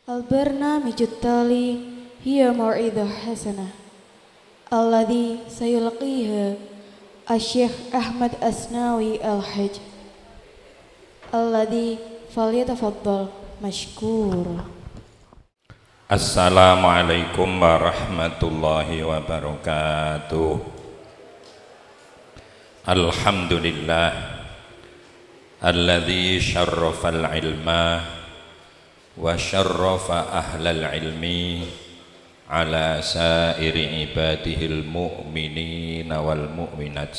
البرنامج التالي هي موعظة حسنة الذي سيلقيها الشيخ أحمد أسناوي الحج الذي فليتفضل مشكورا. Assalamualaikum warahmatullahi wabarakatuh. Alhamdulillah alladzi syarrafal ilma wa syarrafa ahlal ilmi ala sairi ibadihil mu'minina wal mu'minat.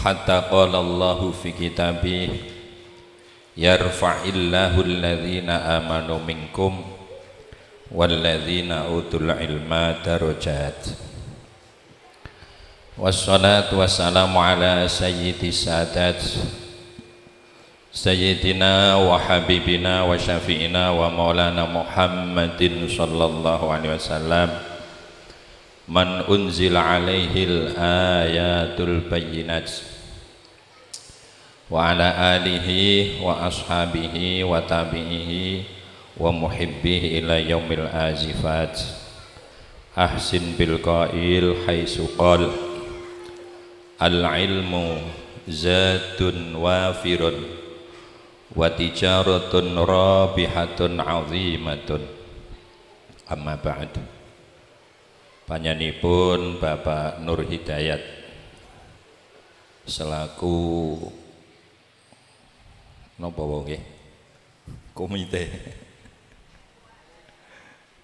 Hatta qala Allahu fi kitabih yarfa'illahu alladhina amanu minkum walladhina utul ilma darajat. Wassalatu wassalamu ala sayyidi sadat sayyidina wa habibina wa syafi'ina wa maulana Muhammadin sallallahu alaihi wasallam man unzila alaihil ayatul bayyinat wa ala alihi wa ashabihi wa tabi'ihi wa muhibbihi ila yaumil azifat. Ahsin bil qail haitsu qal al ilmu zatun wafirun wa tijaratun rabihatun azimatun. Amma ba'd. Panjenenganipun Bapak Nur Hidayat selaku napa wae komite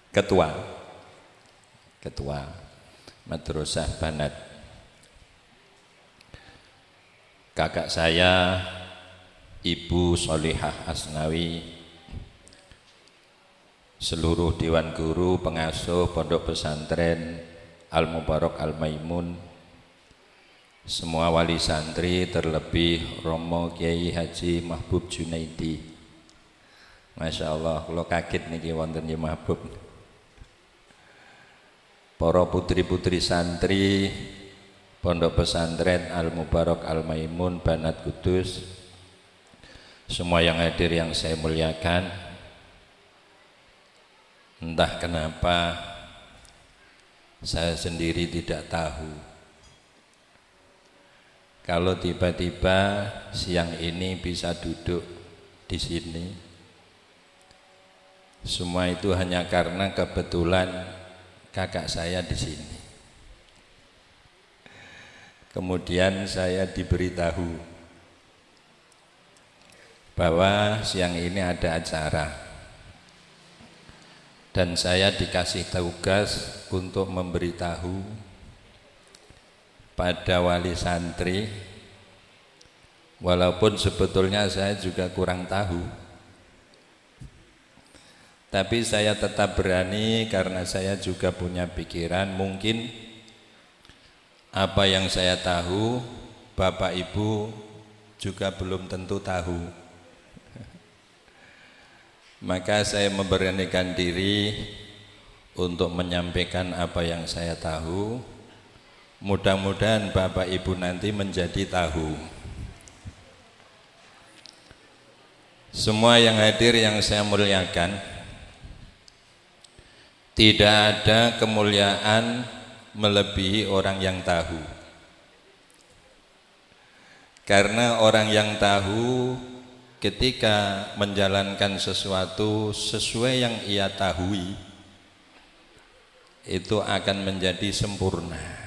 ketua Madrasah Banat, kakak saya Ibu Sholihah Asnawi, seluruh dewan guru pengasuh Pondok Pesantren Al Mubarak Al Maimun, semua wali santri, terlebih Romo Kiai Haji Mahbub Junaidi. Masya Allah, kalau kaget niki wonten ya Mahbub. Para putri-putri santri Pondok Pesantren Al Mubarak Al Maimun Banat Kudus, semua yang hadir yang saya muliakan. Entah kenapa saya sendiri tidak tahu kalau tiba-tiba siang ini bisa duduk di sini. Semua itu hanya karena kebetulan kakak saya di sini. Kemudian saya diberitahu bahwa siang ini ada acara dan saya dikasih tugas untuk memberitahu pada wali santri, walaupun sebetulnya saya juga kurang tahu, tapi saya tetap berani karena saya juga punya pikiran mungkin apa yang saya tahu Bapak Ibu juga belum tentu tahu. Maka saya memberanikan diri untuk menyampaikan apa yang saya tahu. Mudah-mudahan Bapak Ibu nanti menjadi tahu. Semua yang hadir yang saya muliakan, tidak ada kemuliaan melebihi orang yang tahu. Karena orang yang tahu ketika menjalankan sesuatu sesuai yang ia tahui, itu akan menjadi sempurna.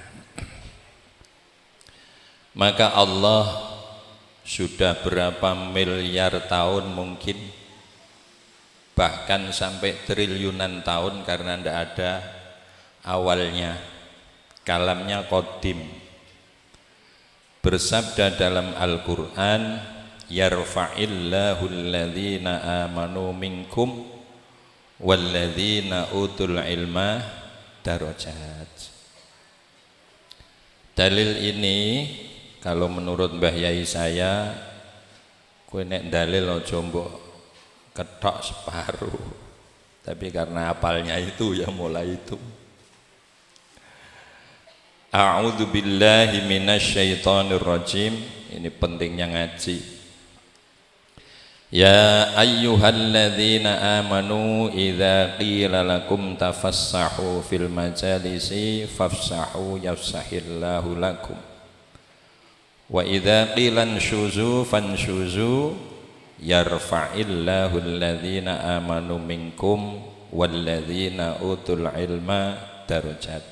Maka Allah sudah berapa miliar tahun mungkin, bahkan sampai triliunan tahun karena tidak ada awalnya, kalamnya qadim, bersabda dalam Al-Quran, yarfa'illahu alladhina amanu minkum walladhina utul ilma darajat. Dalil ini kalau menurut Mbah Yai saya, kowe nek dalil aja mbok ketok separuh. Tapi karena apalnya itu ya mulai itu. A'udzu billahi minasyaitonir rajim. Ini pentingnya ngaji. Ya ayyuhalladzina amanu idza qila lakum tafassahu fil majalisi fafsahu yafsahillahu lakum wa idza qila anshuzu fanshuzu yarfa'illahu alladzina amanu minkum walladzina utul ilma darajat.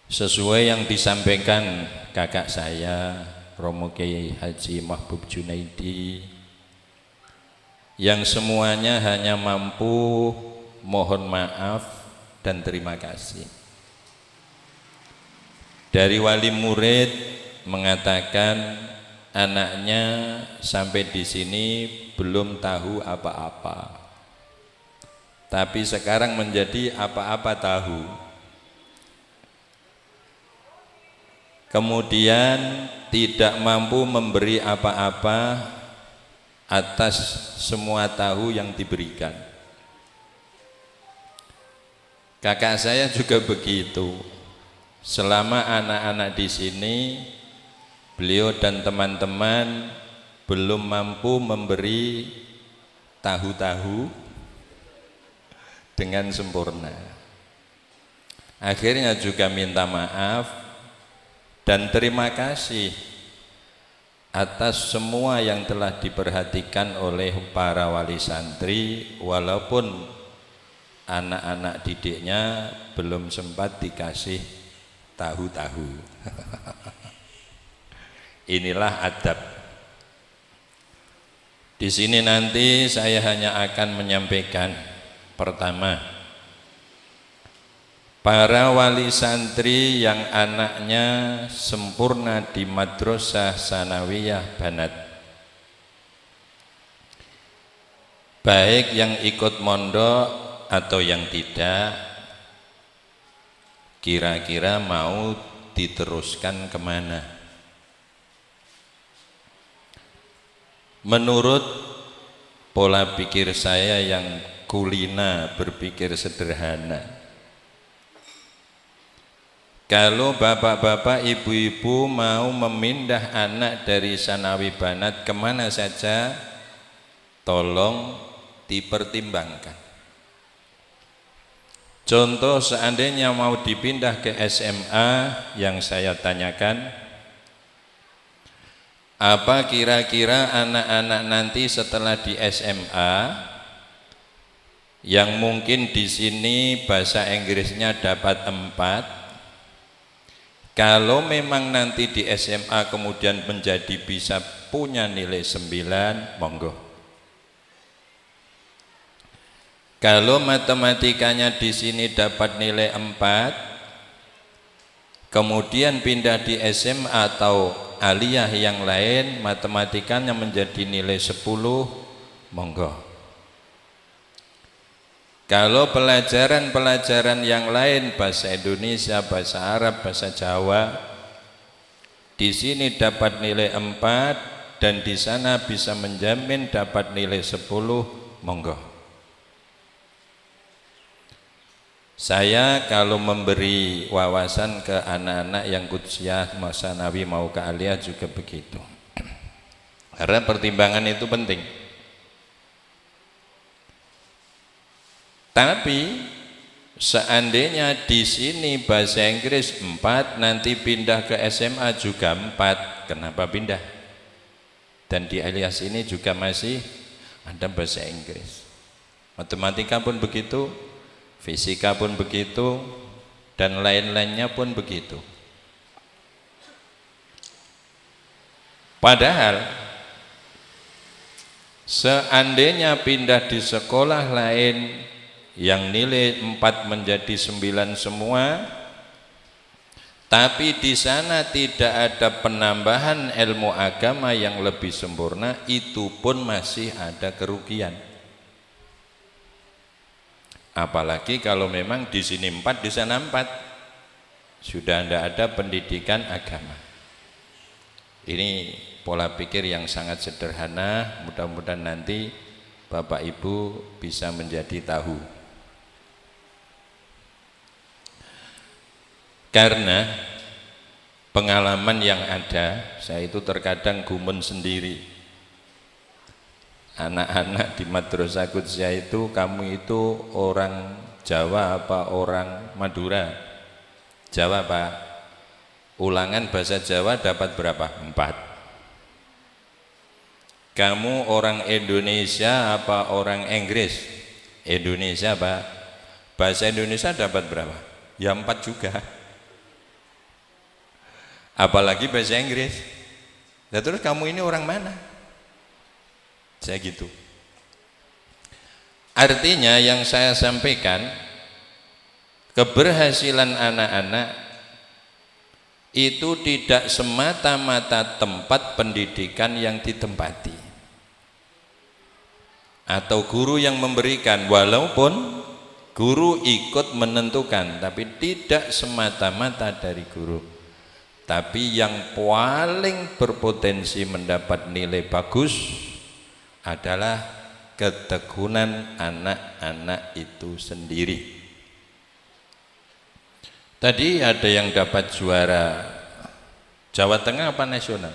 Sesuai yang disampaikan kakak saya Romo Kiai Haji Mahbub Junaidi, yang semuanya hanya mampu mohon maaf dan terima kasih. Dari wali murid mengatakan anaknya sampai di sini belum tahu apa-apa, tapi sekarang menjadi apa-apa tahu. Kemudian tidak mampu memberi apa-apa atas semua tahu yang diberikan. Kakak saya juga begitu. Selama anak-anak di sini, beliau dan teman-teman belum mampu memberi tahu-tahu dengan sempurna. Akhirnya juga minta maaf dan terima kasih atas semua yang telah diperhatikan oleh para wali santri, walaupun anak-anak didiknya belum sempat dikasih tahu-tahu. Inilah adab. Di sini nanti saya hanya akan menyampaikan, pertama, para wali santri yang anaknya sempurna di Madrasah Sanawiyah Banat, baik yang ikut mondok atau yang tidak, kira-kira mau diteruskan kemana? Menurut pola pikir saya yang kulina, berpikir sederhana, kalau bapak-bapak, ibu-ibu mau memindah anak dari Sanawi Banat kemana saja, tolong dipertimbangkan. Contoh, seandainya mau dipindah ke SMA, yang saya tanyakan, apa kira-kira anak-anak nanti setelah di SMA yang mungkin di sini bahasa Inggrisnya dapat 4, kalau memang nanti di SMA kemudian menjadi bisa punya nilai 9, monggo. Kalau matematikanya di sini dapat nilai 4, kemudian pindah di SMA atau aliyah yang lain, matematikanya menjadi nilai 10, monggo. Kalau pelajaran-pelajaran yang lain, bahasa Indonesia, bahasa Arab, bahasa Jawa, di sini dapat nilai 4 dan di sana bisa menjamin dapat nilai 10, monggo. Saya kalau memberi wawasan ke anak-anak yang kudsiyah, mau sanawi, mau ke aliyah juga begitu. Karena pertimbangan itu penting. Tapi seandainya di sini bahasa Inggris 4, nanti pindah ke SMA juga 4, kenapa pindah? Dan di alias ini juga masih ada bahasa Inggris. Matematika pun begitu, fisika pun begitu, dan lain-lainnya pun begitu. Padahal seandainya pindah di sekolah lain yang nilai 4 menjadi 9 semua, tapi di sana tidak ada penambahan ilmu agama yang lebih sempurna, itu pun masih ada kerugian. Apalagi kalau memang di sini 4, di sana 4, sudah tidak ada pendidikan agama. Ini pola pikir yang sangat sederhana, mudah-mudahan nanti Bapak Ibu bisa menjadi tahu. Karena pengalaman yang ada, saya itu terkadang gumun sendiri. anak-anak di Madrasah Qudsiyah itu, kamu itu orang Jawa apa orang Madura? Jawa Pak. Ulangan bahasa Jawa dapat berapa? 4. Kamu orang Indonesia apa orang Inggris? Indonesia Pak. Bahasa Indonesia dapat berapa? Ya 4 juga. Apalagi bahasa Inggris. Nah, terus kamu ini orang mana? Saya gitu. Artinya yang saya sampaikan, keberhasilan anak-anak itu tidak semata-mata tempat pendidikan yang ditempati atau guru yang memberikan, walaupun guru ikut menentukan, tapi tidak semata-mata dari guru. Tapi yang paling berpotensi mendapat nilai bagus adalah ketekunan anak-anak itu sendiri. Tadi ada yang dapat juara Jawa Tengah apa nasional?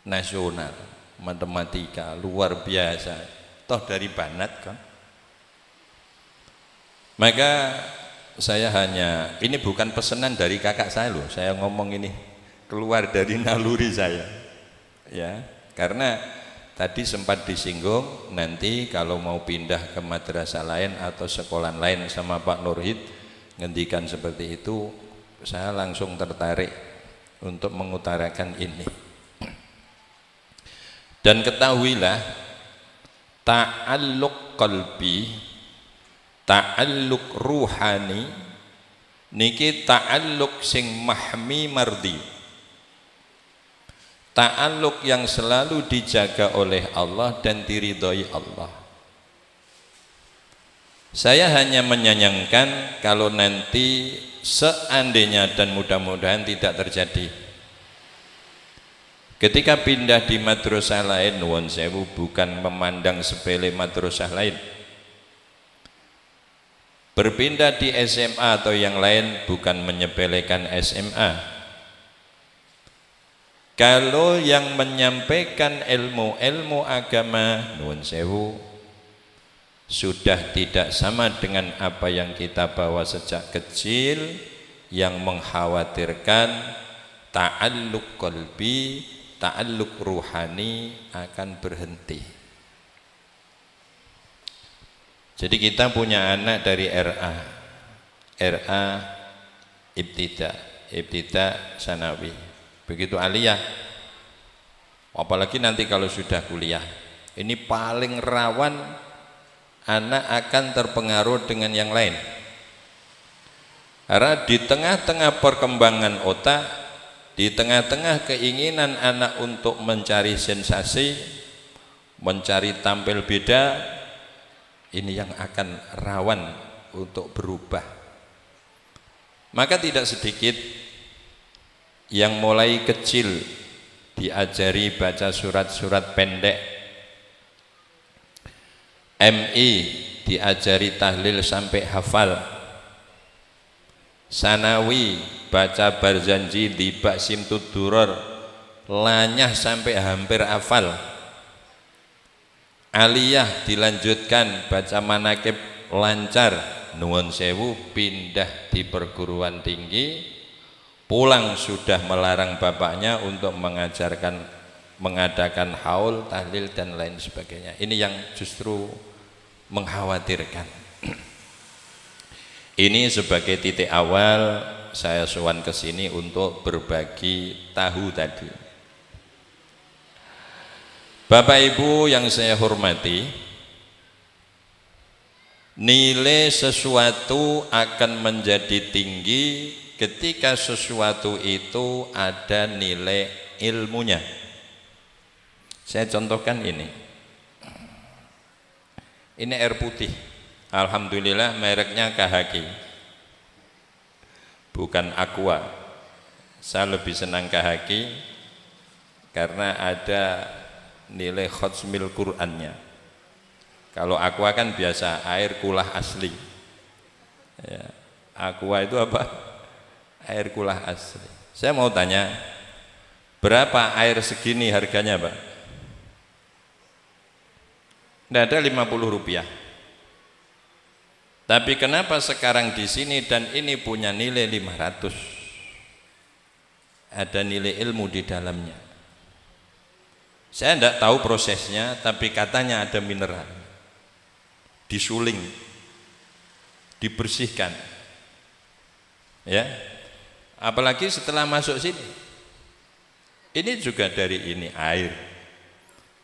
Nasional, matematika, luar biasa. Toh dari Banat kan. Maka saya hanya, ini bukan pesanan dari kakak saya loh, saya ngomong ini keluar dari naluri saya. Ya, karena tadi sempat disinggung, nanti kalau mau pindah ke madrasah lain atau sekolah lain sama Pak Nurhid ngendikan seperti itu, saya langsung tertarik untuk mengutarakan ini. Dan ketahuilah, ta'alluq qalbi, ta'alluq ruhani niki ta'alluq sing mahmi mardi, ta'alluq yang selalu dijaga oleh Allah dan diridhoi Allah. Saya hanya menyayangkan kalau nanti seandainya dan mudah-mudahan tidak terjadi, ketika pindah di madrasah lain, nuwun sewu, bukan memandang sepele madrasah lain, berpindah di SMA atau yang lain, bukan menyepelekan SMA. Kalau yang menyampaikan ilmu agama, nuwun sewu, sudah tidak sama dengan apa yang kita bawa sejak kecil, yang mengkhawatirkan ta'alluq qalbi, ta'alluq ruhani akan berhenti. Jadi kita punya anak dari RA Ibtida Sanawi, begitu aliyah, apalagi nanti kalau sudah kuliah, ini paling rawan anak akan terpengaruh dengan yang lain. Karena di tengah-tengah perkembangan otak, di tengah-tengah keinginan anak untuk mencari sensasi, mencari tampil beda, ini yang akan rawan untuk berubah. Maka tidak sedikit yang mulai kecil diajari baca surat-surat pendek, MI diajari tahlil sampai hafal, Sanawi baca Barzanji di Baksim Tuduror lanyah sampai hampir hafal, aliyah dilanjutkan baca manakib lancar, nuwun sewu pindah di perguruan tinggi, pulang sudah melarang bapaknya untuk mengadakan haul, tahlil dan lain sebagainya. Ini yang justru mengkhawatirkan. Ini sebagai titik awal saya sowan ke sini untuk berbagi tahu tadi. Bapak Ibu yang saya hormati, nilai sesuatu akan menjadi tinggi ketika sesuatu itu ada nilai ilmunya. Saya contohkan ini. Ini air putih, alhamdulillah mereknya KHG, bukan Aqua. Saya lebih senang KHG karena ada nilai khotsmil Qur'annya. Kalau Aqua kan biasa air kulah asli ya. Aqua itu apa? Air kulah asli. Saya mau tanya, berapa air segini harganya Pak? Tidak ada 50 rupiah. Tapi kenapa sekarang di sini dan ini punya nilai 500? Ada nilai ilmu di dalamnya. Saya tidak tahu prosesnya, tapi katanya ada mineral. Disuling, dibersihkan. Ya. Apalagi setelah masuk sini. Ini juga dari ini air.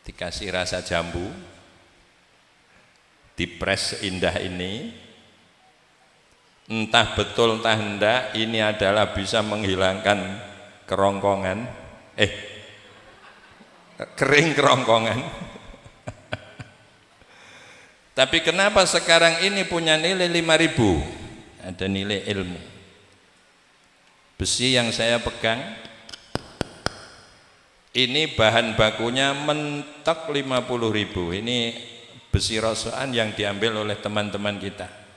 Dikasih rasa jambu. Dipres indah ini. Entah betul entah enggak, ini adalah bisa menghilangkan kerongkongan, kering kerongkongan. Tapi kenapa sekarang ini punya nilai 5.000? Ada nilai ilmu. Besi yang saya pegang, ini bahan bakunya mentok 50.000. Ini besi rosokan yang diambil oleh teman-teman kita.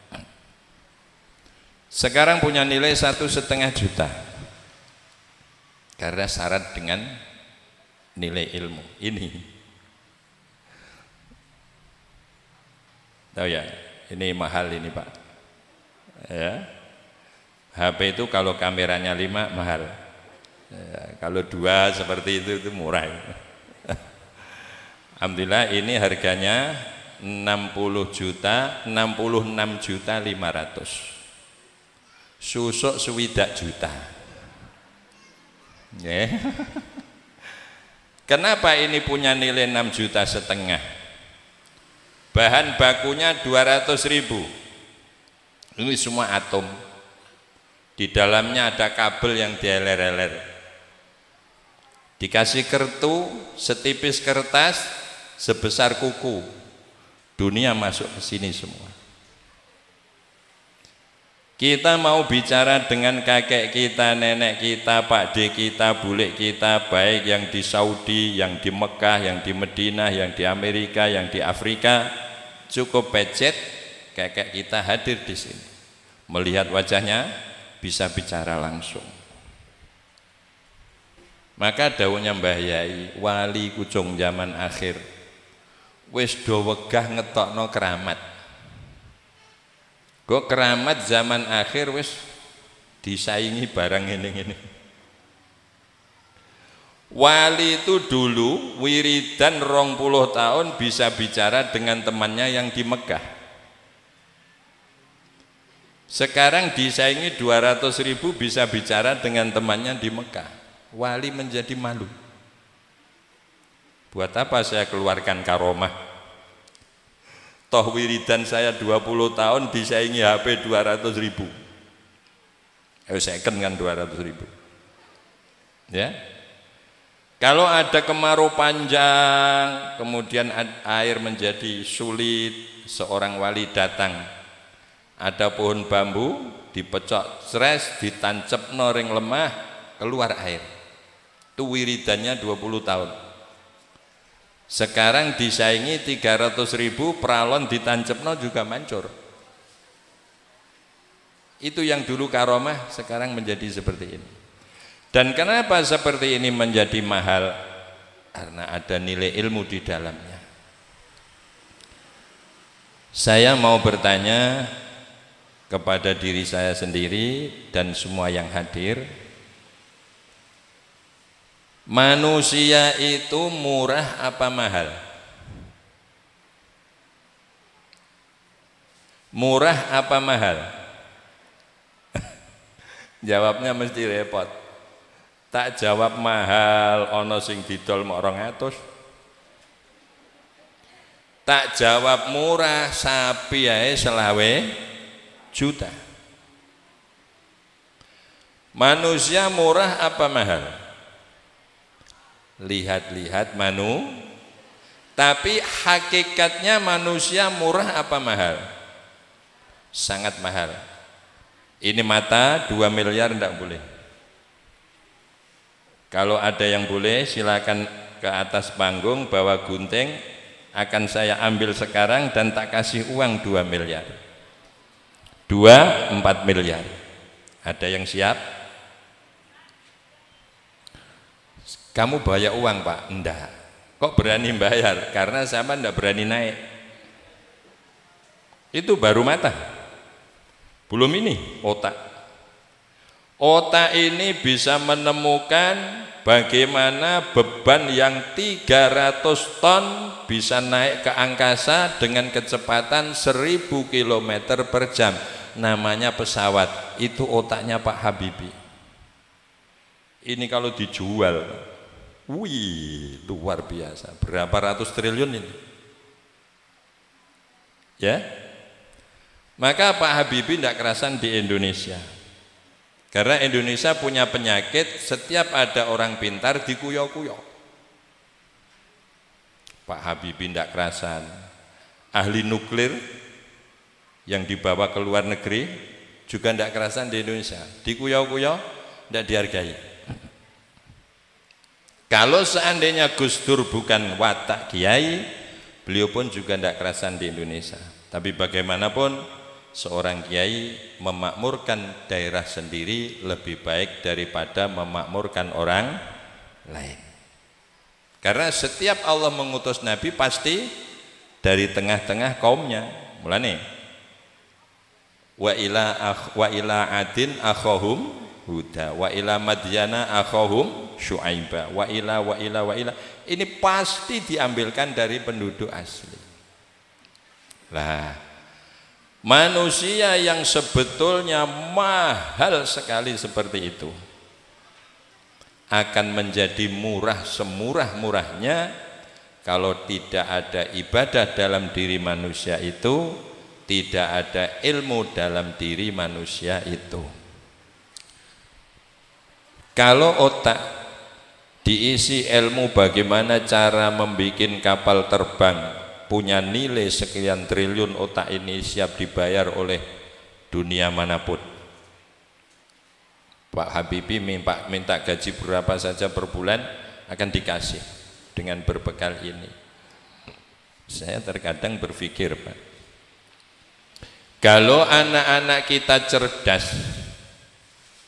Sekarang punya nilai 1,5 juta karena syarat dengan nilai ilmu ini. Tahu ya, ini mahal ini Pak. Ya, HP itu kalau kameranya 5 mahal. Ya, kalau 2 seperti itu murah. Alhamdulillah ini harganya 66 juta 500. Susuk 20 juta. Yeah. Kenapa ini punya nilai 6,5 juta? Bahan bakunya 200.000. Ini semua atom. Di dalamnya ada kabel yang dieler-eler. Dikasih kertu setipis kertas sebesar kuku. Dunia masuk ke sini semua. Kita mau bicara dengan kakek kita, nenek kita, pakde kita, bule kita, baik yang di Saudi, yang di Mekah, yang di Madinah, yang di Amerika, yang di Afrika, cukup pecet, kakek kita hadir di sini. Melihat wajahnya, bisa bicara langsung. Maka dawuhnya Mbah Yai, wali kujung zaman akhir, wis do wegah ngetokno keramat. Kok keramat zaman akhir wis disaingi barang ini. Wali itu dulu wiridan 20 tahun bisa bicara dengan temannya yang di Mekah. Sekarang disaingi 200.000 bisa bicara dengan temannya di Mekah. Wali menjadi malu. Buat apa saya keluarkan karomah? Toh wiridan saya 20 tahun disaingi HP 200.000. Second kan 200.000. Ya. Kalau ada kemarau panjang, kemudian air menjadi sulit, seorang wali datang. Ada pohon bambu, dipecok stres, ditancap noring lemah, keluar air. Itu wiridannya 20 tahun. Sekarang disaingi 300.000, pralon ditancapno juga mancur. Itu yang dulu karomah sekarang menjadi seperti ini. Dan kenapa seperti ini menjadi mahal? Karena ada nilai ilmu di dalamnya. Saya mau bertanya kepada diri saya sendiri dan semua yang hadir. Manusia itu murah apa mahal? Murah apa mahal? Jawabnya mesti repot. Tak jawab mahal, ono sing didol mok 200. Tak jawab murah, sapi ae 20 juta. Manusia murah apa mahal? Lihat-lihat tapi hakikatnya manusia murah apa mahal? Sangat mahal. Ini mata 2 miliar enggak boleh. Kalau ada yang boleh silakan ke atas panggung bawa gunting, akan saya ambil sekarang dan tak kasih uang 2 miliar. 4 miliar. Ada yang siap? Kamu bayar uang Pak? Enggak. Kok berani bayar? Karena sama enggak berani naik. Itu baru mata. Belum ini otak. Otak ini bisa menemukan bagaimana beban yang 300 ton bisa naik ke angkasa dengan kecepatan 1000 km per jam. Namanya pesawat. Itu otaknya Pak Habibie. Ini kalau dijual, wih, luar biasa. Berapa ratus triliun ini? Ya, maka Pak Habibie tidak kerasan di Indonesia. Karena Indonesia punya penyakit, setiap ada orang pintar dikuyok-kuyok. Pak Habibie tidak kerasan. Ahli nuklir yang dibawa ke luar negeri juga tidak kerasan di Indonesia. Dikuyok-kuyok, tidak dihargai. Kalau seandainya Gus Dur bukan watak kiai, beliau pun juga tidak kerasan di Indonesia. Tapi bagaimanapun seorang kiai memakmurkan daerah sendiri lebih baik daripada memakmurkan orang lain. Karena setiap Allah mengutus Nabi pasti dari tengah-tengah kaumnya. Mulane wa ila adin akhahum Huda, wa ila Madyana akhahum Syu'aiba, wa ila. Ini pasti diambilkan dari penduduk asli. Lah, manusia yang sebetulnya mahal sekali seperti itu akan menjadi murah semurah-murahnya kalau tidak ada ibadah dalam diri manusia itu, tidak ada ilmu dalam diri manusia itu. Kalau otak diisi ilmu bagaimana cara membuat kapal terbang, punya nilai sekian triliun, otak ini siap dibayar oleh dunia manapun. Pak Habibie minta gaji berapa saja per bulan akan dikasih dengan berbekal ini. Saya terkadang berpikir, Pak, kalau anak-anak kita cerdas,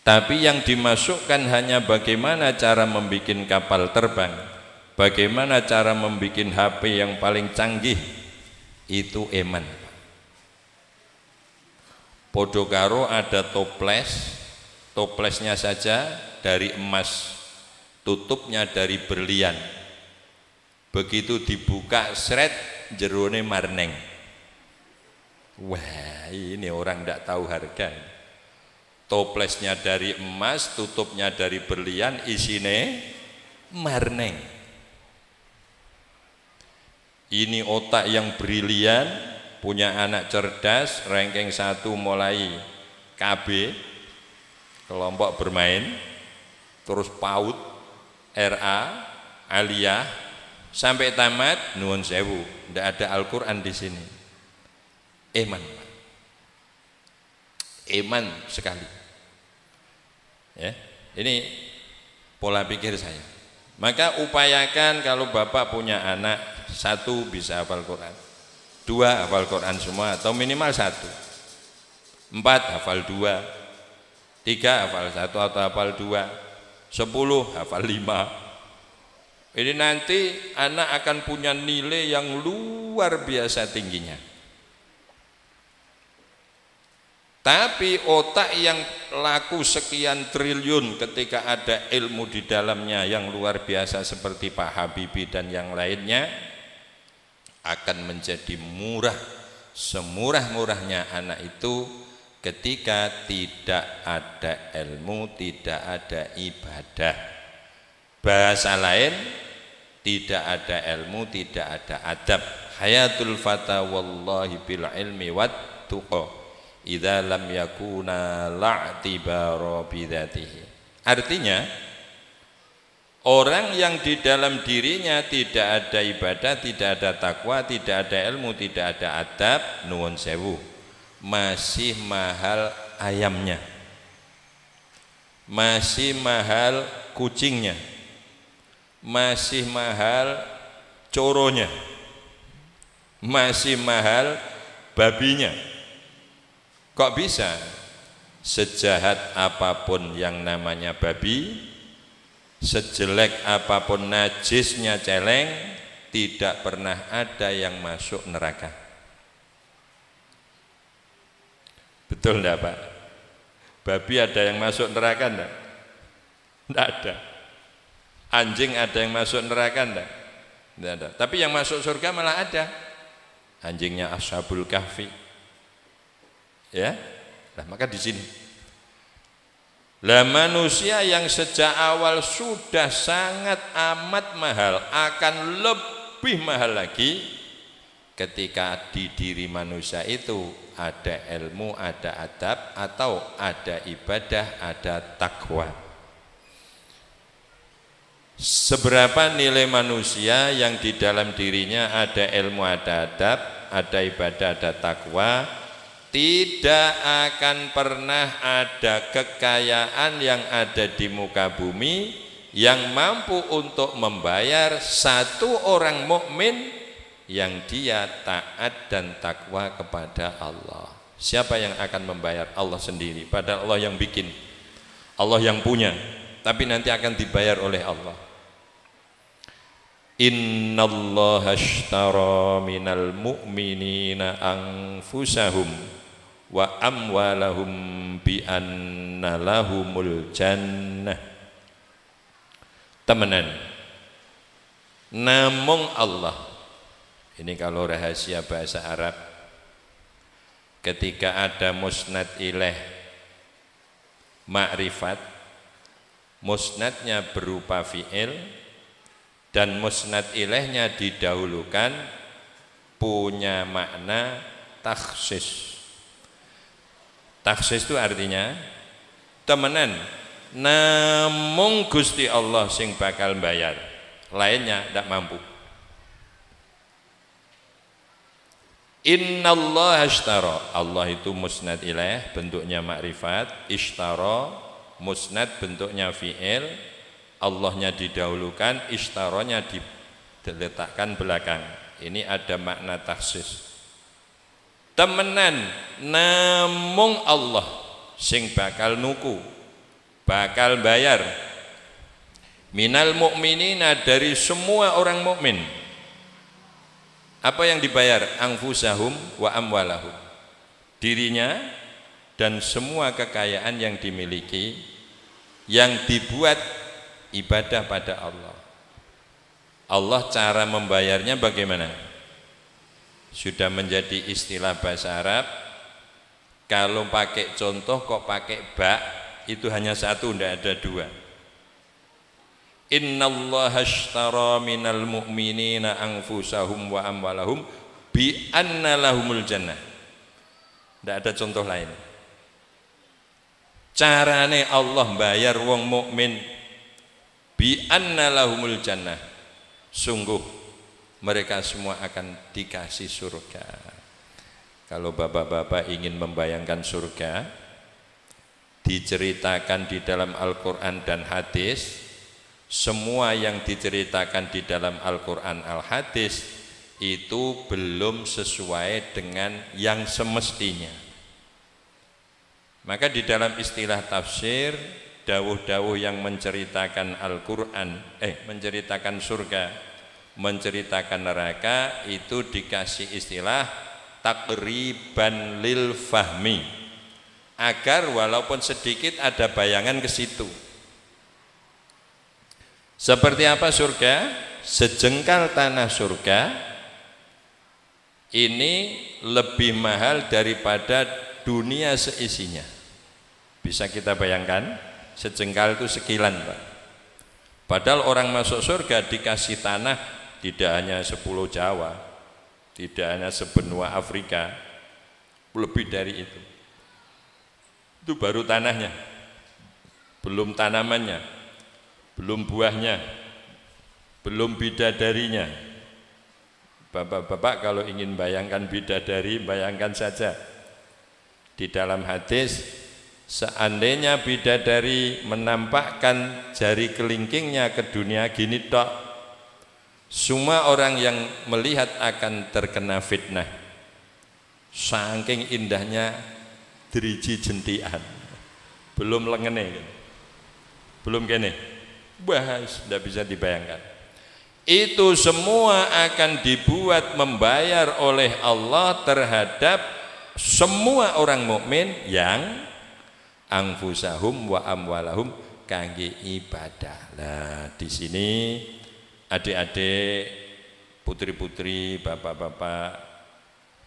tapi yang dimasukkan hanya bagaimana cara membuat kapal terbang, bagaimana cara membuat HP yang paling canggih, itu eman. Podo karo ada toplesnya saja dari emas, tutupnya dari berlian. Begitu dibuka sret, jerone marneng. Wah, ini orang tidak tahu harga. Toplesnya dari emas, tutupnya dari berlian, isine marneng. Ini otak yang brilian, punya anak cerdas, ranking 1 mulai KB, kelompok bermain, terus PAUD, RA, Aliyah, sampai tamat, nuwun sewu, tidak ada Al-Quran di sini. Eman sekali. Ya, ini pola pikir saya. Maka upayakan kalau Bapak punya anak, 1 bisa hafal Quran, 2 hafal Quran semua atau minimal 1, 4 hafal 2, 3 hafal 1 atau hafal 2, 10 hafal 5. Ini nanti anak akan punya nilai yang luar biasa tingginya. Tapi otak yang laku sekian triliun ketika ada ilmu di dalamnya yang luar biasa seperti Pak Habibie dan yang lainnya, akan menjadi murah semurah-murahnya anak itu ketika tidak ada ilmu, tidak ada ibadah. Bahasa lain, tidak ada ilmu, tidak ada adab. Hayatul fata wallahi bil ilmi wat tuqa idza lam yakuna la'tibara bidzatihi. Artinya orang yang di dalam dirinya tidak ada ibadah, tidak ada takwa, tidak ada ilmu, tidak ada adab, nuwun sewu, masih mahal ayamnya, masih mahal kucingnya, masih mahal coronya, masih mahal babinya. Kok bisa? Sejahat apapun yang namanya babi, sejelek apapun najisnya celeng, tidak pernah ada yang masuk neraka. Betul enggak Pak? Babi ada yang masuk neraka enggak? Enggak ada. Anjing ada yang masuk neraka enggak? Enggak ada. Tapi yang masuk surga malah ada. Anjingnya Ashabul Kahfi. Ya. Nah, maka di sini. Lah manusia yang sejak awal sudah sangat amat mahal akan lebih mahal lagi ketika di diri manusia itu ada ilmu, ada adab atau ada ibadah, ada takwa. Seberapa nilai manusia yang di dalam dirinya ada ilmu, ada adab, ada ibadah, ada takwa, tidak akan pernah ada kekayaan yang ada di muka bumi yang mampu untuk membayar satu orang mukmin yang dia taat dan takwa kepada Allah. Siapa yang akan membayar? Allah sendiri. Padahal Allah yang bikin, Allah yang punya, tapi nanti akan dibayar oleh Allah. Innallaha ashtara minal mu'minina anfusahum wa amwalahum bi anna lahumul jannah. Temenan, namung Allah, ini kalau rahasia bahasa Arab, ketika ada musnad ilaih ma'rifat, musnadnya berupa fi'il dan musnad ilaihnya didahulukan, punya makna takhsis. Takhsis itu artinya temenan, namung Gusti Allah sing bakal bayar, lainnya tidak mampu. Innallaha ashtara, Allah itu musnad ilaih bentuknya makrifat, ishtara musnad bentuknya fi'il, Allahnya didahulukan, ishtaronya diletakkan belakang. Ini ada makna takhsis. Temenan, namung Allah sing bakal nuku, bakal bayar. Minal mu'minina, dari semua orang mukmin. Apa yang dibayar? Anfusahum wa amwalahum, dirinya dan semua kekayaan yang dimiliki, yang dibuat ibadah pada Allah. Allah cara membayarnya bagaimana? Sudah menjadi istilah bahasa Arab. Kalau pakai contoh kok pakai ba, itu hanya satu, tidak ada dua. Innallaha ashtara minal mu'minina anfusahum wa amwalahum bi anna lahumul jannah. Tidak ada contoh lain. Carane Allah bayar wong mukmin bi anna lahumul jannah, sungguh mereka semua akan dikasih surga. Kalau bapak-bapak ingin membayangkan surga, diceritakan di dalam Al-Quran dan hadis, semua yang diceritakan di dalam Al-Quran al-hadis itu belum sesuai dengan yang semestinya. Maka di dalam istilah tafsir, dawuh-dawuh yang menceritakan Al-Quran, menceritakan surga, menceritakan neraka, itu dikasih istilah takriban lil fahmi, agar walaupun sedikit ada bayangan ke situ. Seperti apa surga? Sejengkal tanah surga ini lebih mahal daripada dunia seisinya. Bisa kita bayangkan? Sejengkal itu sekilan, Pak. Padahal orang masuk surga dikasih tanah tidak hanya 10 Jawa, tidak hanya sebenua Afrika, lebih dari itu. Itu baru tanahnya, belum tanamannya, belum buahnya, belum bidadarinya. Bapak-bapak kalau ingin bayangkan bidadari, bayangkan saja di dalam hadis, seandainya bidadari menampakkan jari kelingkingnya ke dunia gini tok, semua orang yang melihat akan terkena fitnah. Saking indahnya driji jentian, belum lengene, belum kene, bahas, tidak bisa dibayangkan. Itu semua akan dibuat membayar oleh Allah terhadap semua orang mukmin yang anfusahum wa amwalahum kangge ibadah. Nah, di sini adik-adik, putri-putri, bapak-bapak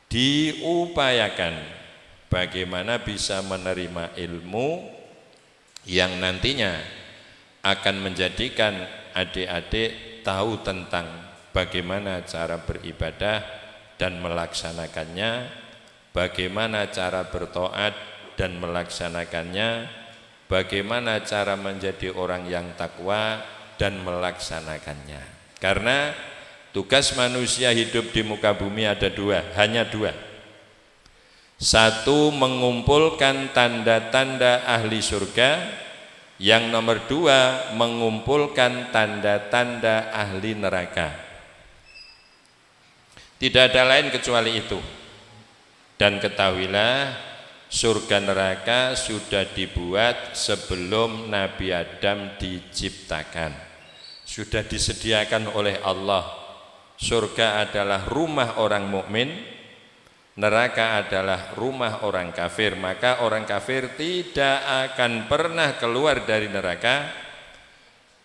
diupayakan bagaimana bisa menerima ilmu yang nantinya akan menjadikan adik-adik tahu tentang bagaimana cara beribadah dan melaksanakannya, bagaimana cara bertaat dan melaksanakannya, bagaimana cara menjadi orang yang takwa dan melaksanakannya. Karena tugas manusia hidup di muka bumi ada dua, hanya dua. Satu, mengumpulkan tanda-tanda ahli surga. Yang nomor dua, mengumpulkan tanda-tanda ahli neraka. Tidak ada lain kecuali itu. Dan ketahuilah, surga neraka sudah dibuat sebelum Nabi Adam diciptakan. Sudah disediakan oleh Allah. Surga adalah rumah orang mukmin, neraka adalah rumah orang kafir. Maka orang kafir tidak akan pernah keluar dari neraka,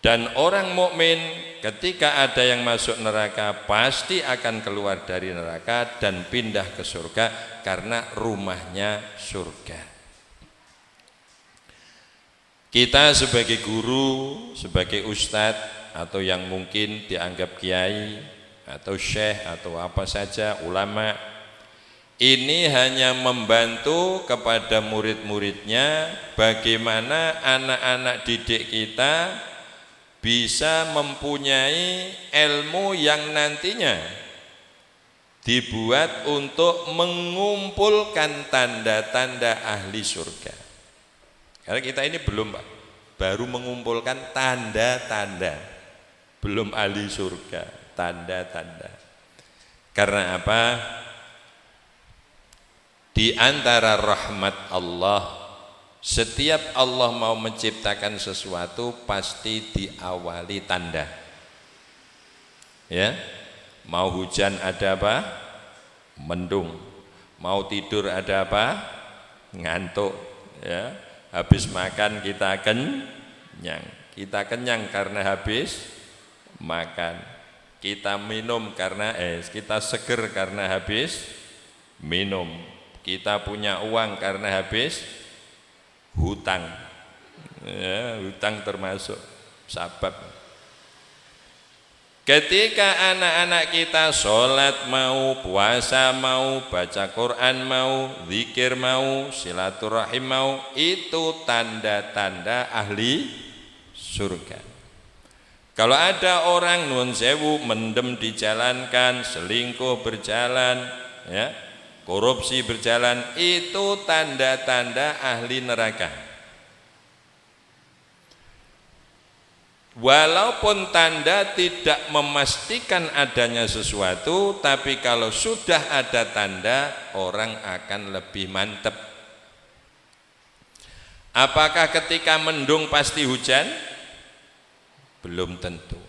dan orang mukmin ketika ada yang masuk neraka pasti akan keluar dari neraka dan pindah ke surga karena rumahnya surga. Kita sebagai guru, sebagai ustadz, atau yang mungkin dianggap kiai atau syekh atau apa saja, ulama, ini hanya membantu kepada murid-muridnya bagaimana anak-anak didik kita bisa mempunyai ilmu yang nantinya dibuat untuk mengumpulkan tanda-tanda ahli surga. Karena kita ini belum, Pak, baru mengumpulkan tanda-tanda, belum ahli surga, tanda-tanda. Karena apa? Di antara rahmat Allah, setiap Allah mau menciptakan sesuatu pasti diawali tanda. Ya, mau hujan ada apa? Mendung. Mau tidur ada apa? Ngantuk. Ya, habis makan kita kenyang. Kita kenyang karena habis makan. Kita minum karena kita seger karena habis minum. Kita punya uang karena habis hutang. Ya, hutang termasuk sabab. Ketika anak-anak kita sholat mau, puasa mau, baca Quran mau, zikir mau, silaturahim mau, itu tanda-tanda ahli surga. Kalau ada orang nuwun sewu mendem dijalankan, selingkuh berjalan, ya, korupsi berjalan, itu tanda-tanda ahli neraka. Walaupun tanda tidak memastikan adanya sesuatu, tapi kalau sudah ada tanda, orang akan lebih mantep. Apakah ketika mendung pasti hujan? Belum tentu.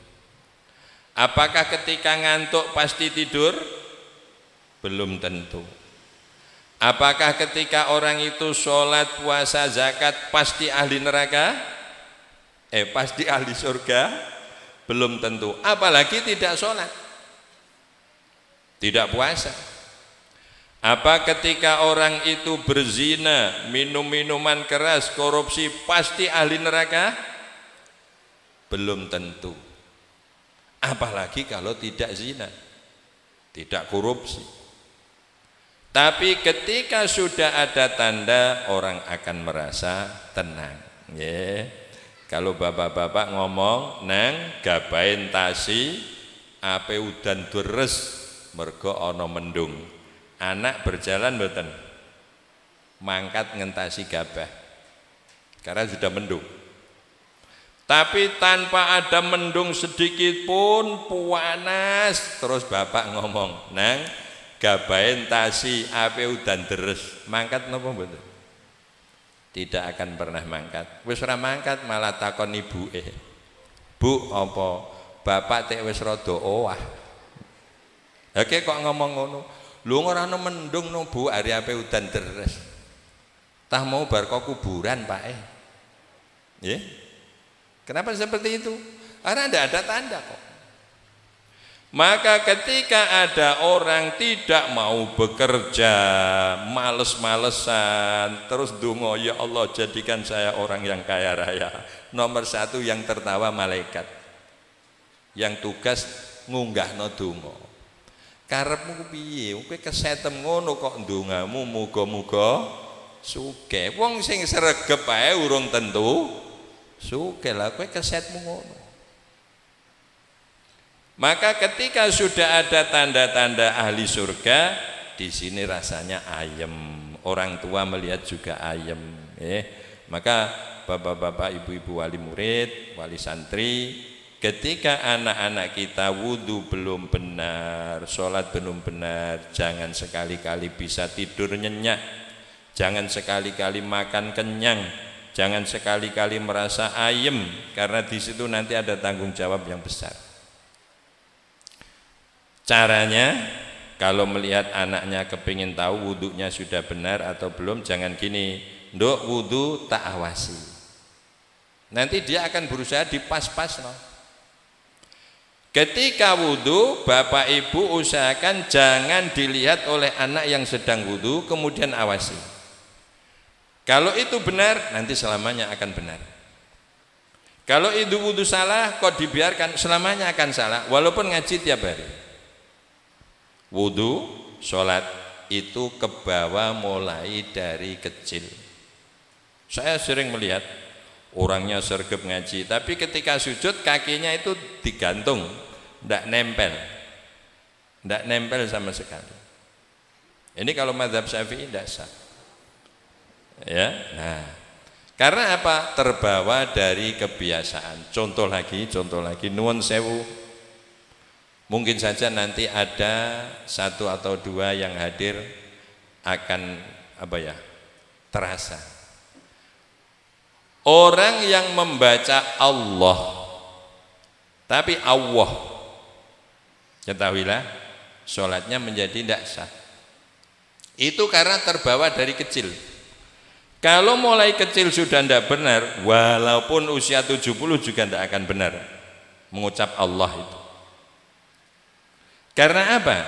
Apakah ketika ngantuk pasti tidur? Belum tentu. Apakah ketika orang itu sholat, puasa, zakat pasti ahli neraka? Pasti ahli surga? Belum tentu. Apalagi tidak sholat, tidak puasa. Apa ketika orang itu berzina, minum minuman keras, korupsi, pasti ahli neraka? Belum tentu. Apalagi kalau tidak zina, tidak korupsi. Tapi ketika sudah ada tanda, orang akan merasa tenang. Kalau bapak-bapak ngomong, nang gabain tasi, ape udan deres, mergo ana mendung. Anak berjalan mboten, mangkat ngentasi gabah, karena sudah mendung. Tapi tanpa ada mendung sedikit pun, panas, terus bapak ngomong, nang gabain tasi, ape udan deres, mangkat napa mboten? Tidak akan pernah mangkat. Wis ora mangkat malah takon ibuke. Bu, apa bapak tek wis rada owah. Oke kok ngomong ngono. Lho ora ono mendung no Bu, hari ape udan deres. Tah mau bar kok kuburan Pak Ya. Kenapa seperti itu? Karena tidak ada tanda kok. Maka ketika ada orang tidak mau bekerja, males-malesan, terus donga, ya Allah jadikan saya orang yang kaya raya. Nomor satu yang tertawa malaikat. Yang tugas ngunggahno donga. Karepmu piye? Kowe kesetem ngono kok ndongamu muga-muga sugih. Wong sing sregep ae urung tentu sugih lah, kowe kesetmu ngono. Maka ketika sudah ada tanda-tanda ahli surga, di sini rasanya ayem. Orang tua melihat juga ayem. Maka bapak-bapak, ibu-ibu wali murid, wali santri, ketika anak-anak kita wudhu belum benar, sholat belum benar, jangan sekali-kali bisa tidur nyenyak, jangan sekali-kali makan kenyang, jangan sekali-kali merasa ayem, karena di situ nanti ada tanggung jawab yang besar. Caranya, kalau melihat anaknya kepingin tahu wudhunya sudah benar atau belum, jangan gini, nduk wudhu tak awasi. Nanti dia akan berusaha dipas-pas no. Ketika wudhu, bapak ibu usahakan jangan dilihat oleh anak yang sedang wudhu, kemudian awasi. Kalau itu benar, nanti selamanya akan benar. Kalau itu wudhu salah, kok dibiarkan, selamanya akan salah, walaupun ngaji tiap hari. Wudhu, sholat itu kebawa mulai dari kecil. Saya sering melihat orangnya sergap ngaji, tapi ketika sujud kakinya itu digantung, tidak nempel sama sekali. Ini kalau mazhab Syafi'i tidak sah. Ya, nah, karena apa? Terbawa dari kebiasaan. Contoh lagi, nuwun sewu. Mungkin saja nanti ada satu atau dua yang hadir akan terasa. Orang yang membaca Allah, tapi Allah, ketahuilah, sholatnya menjadi tidak sah. Itu karena terbawa dari kecil. Kalau mulai kecil sudah tidak benar, walaupun usia 70 juga tidak akan benar mengucap Allah itu. Karena apa?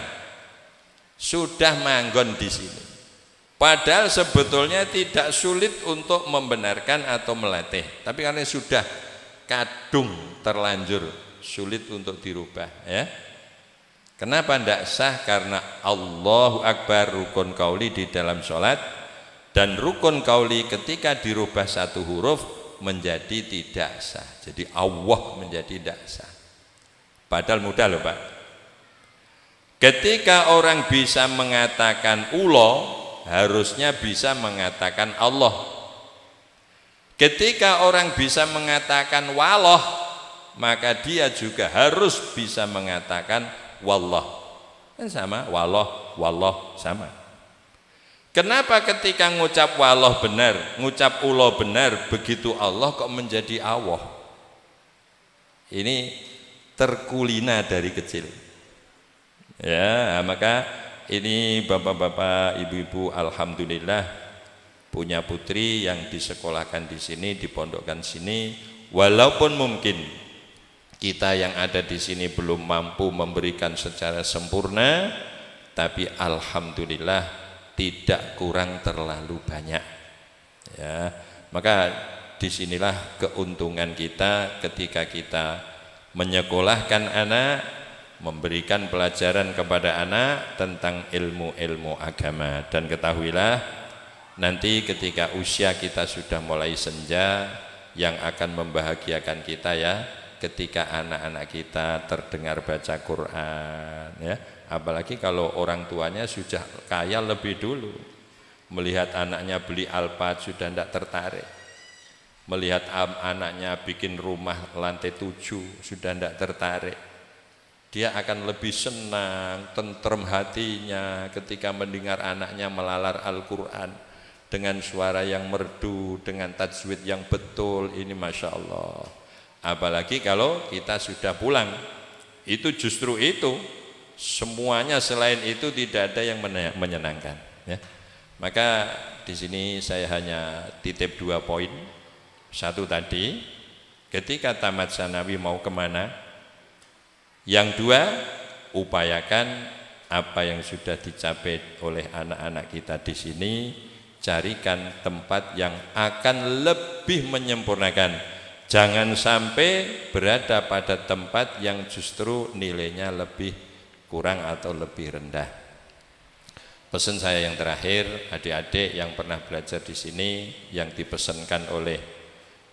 Sudah manggon di sini. Padahal sebetulnya tidak sulit untuk membenarkan atau melatih, tapi karena sudah kadung terlanjur, sulit untuk dirubah. Ya. Kenapa tidak sah? Karena Allahu Akbar rukun qauli di dalam sholat, dan rukun qauli ketika dirubah satu huruf menjadi tidak sah. Jadi Allah menjadi tidak sah. Padahal mudah loh Pak. Ketika orang bisa mengatakan ulo, harusnya bisa mengatakan Allah. Ketika orang bisa mengatakan waloh, maka dia juga harus bisa mengatakan wallah. Kan sama, waloh, wallah sama. Kenapa ketika ngucap waloh benar, ngucap ulo benar, begitu Allah kok menjadi Allah? Ini terkulina dari kecil. Ya, maka ini bapak-bapak, ibu-ibu, alhamdulillah punya putri yang disekolahkan di sini, dipondokkan sini. Walaupun mungkin kita yang ada di sini belum mampu memberikan secara sempurna, tapi alhamdulillah tidak kurang terlalu banyak. Ya, maka disinilah keuntungan kita ketika kita menyekolahkan anak, memberikan pelajaran kepada anak tentang ilmu-ilmu agama. Dan ketahuilah, nanti ketika usia kita sudah mulai senja, yang akan membahagiakan kita ya, ketika anak-anak kita terdengar baca Quran ya. Apalagi kalau orang tuanya sudah kaya lebih dulu, melihat anaknya beli Alphard sudah tidak tertarik, melihat anaknya bikin rumah lantai 7 sudah tidak tertarik. Dia akan lebih senang, tentrem hatinya ketika mendengar anaknya melalar Al-Quran dengan suara yang merdu, dengan tajwid yang betul. Ini Masya Allah. Apalagi kalau kita sudah pulang, itu justru itu Semuanya selain itu tidak ada yang menyenangkan, ya. Maka di sini saya hanya titip 2 poin. Satu tadi, ketika tamat sanawi mau kemana? Yang 2, upayakan apa yang sudah dicapai oleh anak-anak kita di sini, carikan tempat yang akan lebih menyempurnakan. Jangan sampai berada pada tempat yang justru nilainya lebih kurang atau lebih rendah. Pesan saya yang terakhir, adik-adik yang pernah belajar di sini, yang dipesankan oleh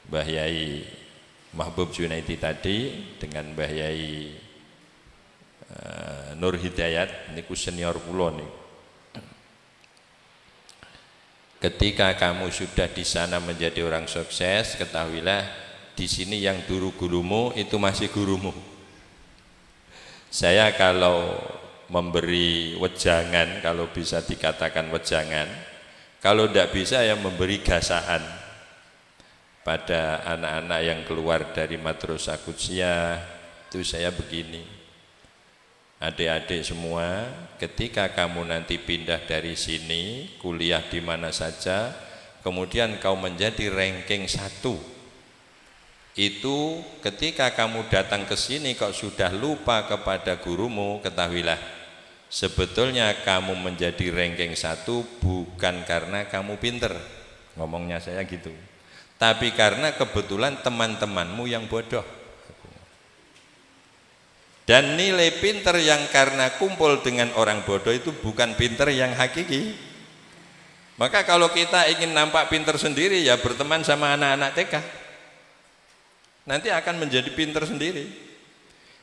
Mbah Yai Mahbub Junaidi tadi dengan Mbah Yai Nur Hidayat, niku senior kula niku. Ketika kamu sudah di sana menjadi orang sukses, ketahuilah di sini yang dulu gurumu itu masih gurumu. Saya kalau memberi wejangan, kalau bisa dikatakan wejangan, kalau tidak bisa ya memberi gasaan pada anak-anak yang keluar dari Madrasah Qudsiyah. Itu saya begini, adik-adik semua, ketika kamu nanti pindah dari sini, kuliah di mana saja, kemudian kau menjadi ranking 1, itu ketika kamu datang ke sini kau sudah lupa kepada gurumu, ketahuilah sebetulnya kamu menjadi ranking 1 bukan karena kamu pinter, ngomongnya saya gitu, tapi karena kebetulan teman-temanmu yang bodoh. Dan nilai pinter yang karena kumpul dengan orang bodoh itu bukan pinter yang hakiki. Maka kalau kita ingin nampak pinter sendiri, ya berteman sama anak-anak TK, nanti akan menjadi pinter sendiri.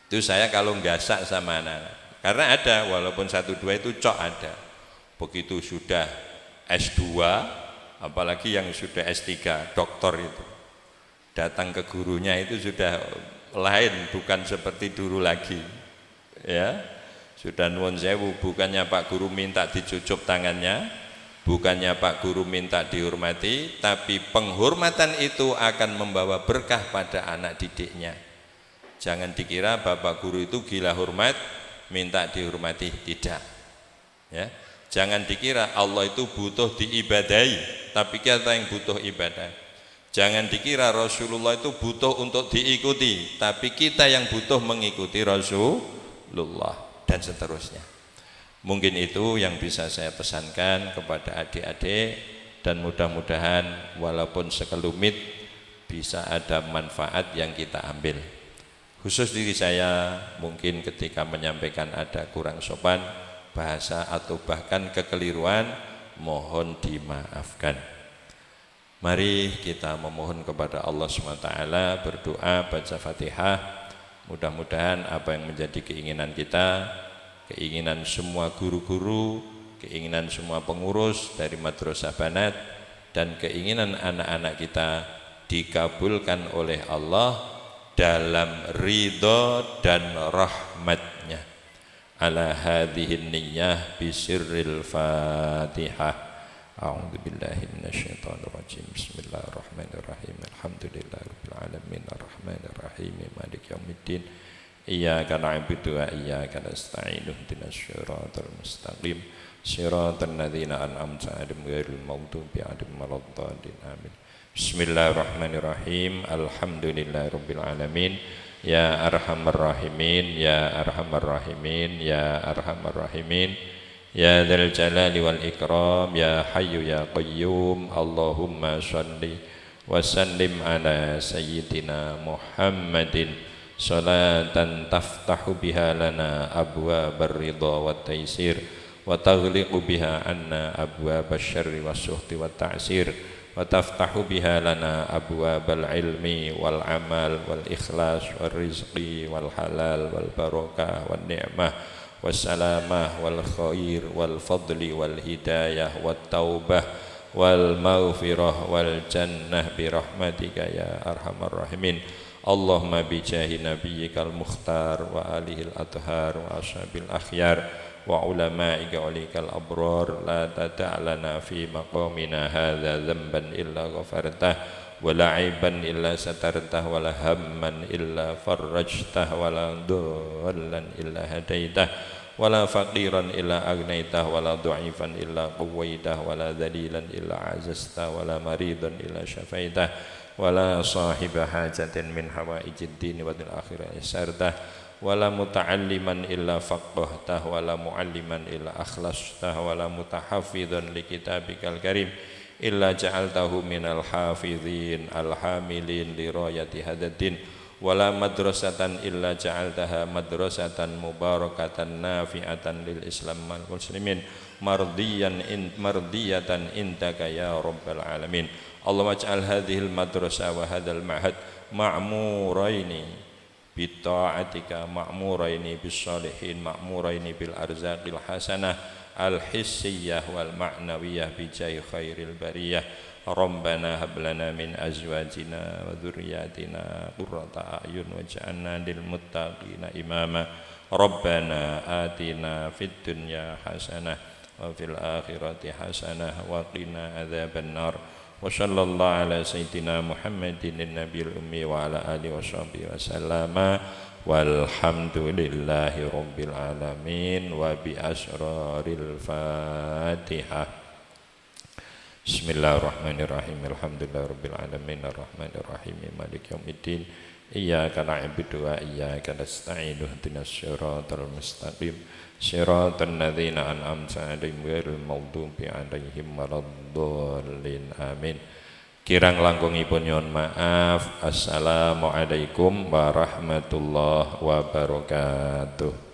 Itu saya kalau gasak sama anak-anak, karena ada, walaupun 1-2 itu cok ada. Begitu sudah S2, apalagi yang sudah S3, doktor itu, datang ke gurunya itu sudah lain, bukan seperti dulu lagi, ya. Sudah nuwun sewu, bukannya Pak Guru minta dicucup tangannya, bukannya Pak Guru minta dihormati, tapi penghormatan itu akan membawa berkah pada anak didiknya. Jangan dikira Bapak Guru itu gila hormat, minta dihormati, tidak, ya. Jangan dikira Allah itu butuh diibadahi, tapi kita yang butuh ibadah. Jangan dikira Rasulullah itu butuh untuk diikuti, tapi kita yang butuh mengikuti Rasulullah, dan seterusnya. Mungkin itu yang bisa saya pesankan kepada adik-adik, dan mudah-mudahan walaupun sekelumit bisa ada manfaat yang kita ambil. Khusus diri saya, mungkin ketika menyampaikan ada kurang sopan bahasa atau bahkan kekeliruan, mohon dimaafkan. Mari kita memohon kepada Allah SWT, berdoa, baca Fatihah. Mudah-mudahan apa yang menjadi keinginan kita, keinginan semua guru-guru, keinginan semua pengurus dari Madrasah Banat, dan keinginan anak-anak kita dikabulkan oleh Allah dalam ridho dan rahmatnya. Ala hadhihi niyyah bisirril Fatihah. A'udzu billahi minasyaitonir rajim. Bismillahirrahmanirrahim. Alhamdulillahirabbil alamin arrahmanir rahim maliki yaumiddin. Iyyaka na'budu wa iyyaka nasta'in. Ihdinas siratal mustaqim. Shiratal ladzina an'amta 'alaihim ghairil maghdubi 'alaihim waladdallin. Amin. Bismillahirrahmanirrahim. Alhamdulillahirabbil alamin. Ya arhamar rahimin, ya arhamar rahimin, ya arhamar rahimin. Ya dzal jalali wal ikram, ya hayyu ya qayyum. Allahumma shalli wa sallim ala sayyidina Muhammadin salatan taftahu biha lana abwabar ridha wat taysir wa taghliqu biha anna abwabasy syarri was-suhti wat ta'sir wa taftahu biha lana abwabal ilmi wal amal wal ikhlas wal rizqi wal halal wal barakah wan ni'mah wassalamah wal khair wal fadli wal hidayah wat taubah wal maghfirah wal jannah bi rahmatika ya arhamar rahimin. Allahumma bi jahi nabiyyikal mukhtar wa alihil athhar wa ashabil akhyar wa ulama'ika walikal abrar. La tata'lana fi maqamina hadza dhanban illa ghafartah wa la aiban illa satartah wa la hamman illa farajtah wa la dhallan illa hadaitah ولا فقيرا إلا أغنيته ولا ضعيفا إلا قويته ولا ذليلا إلا عززته ولا مريضا إلا شفيته ولا صاحب حاجة من حوائج الدين والآخرة يسرته ولا متعلما إلا فقهته ولا معلما إلا أخلصته ولا متحفظا لكتابك الكريم إلا جعلته من الحافظين الحاملين لراية هذا الدين ولا مدرسة إلا جعلتها مدرسة مباركة نافعة للإسلام والمسلمين مرضية عندك يا رب العالمين اللهم اجعل هذه المدرسة وهذا المعهد معمورين بطاعتك مأمورين بالصالحين مأمورين بالأرزاق الحسنة الحسية والمعنوية بجاه خير البرية ربنا هب لنا من أزواجنا وذرياتنا قرة أعين واجعلنا للمتقين إماما ربنا آتنا في الدنيا حسنة وفي الآخرة حسنة وقنا عذاب النار وصلى الله على سيدنا محمد النبي الأمي وعلى آله وصحبه وسلم والحمد لله رب العالمين وبأسرار الفاتحة بسم الله الرحمن الرحيم الحمد لله رب العالمين الرحمن الرحيم مالك يوم الدين إياك نعبد وإياك نستعين اهدنا الصراط المستقيم صراط الذين أنعمت عليهم غير المغضوب عليهم ولا الضالين آمين. Kirang langkungipun nyuwun maaf. Assalamualaikum warahmatullahi wabarakatuh.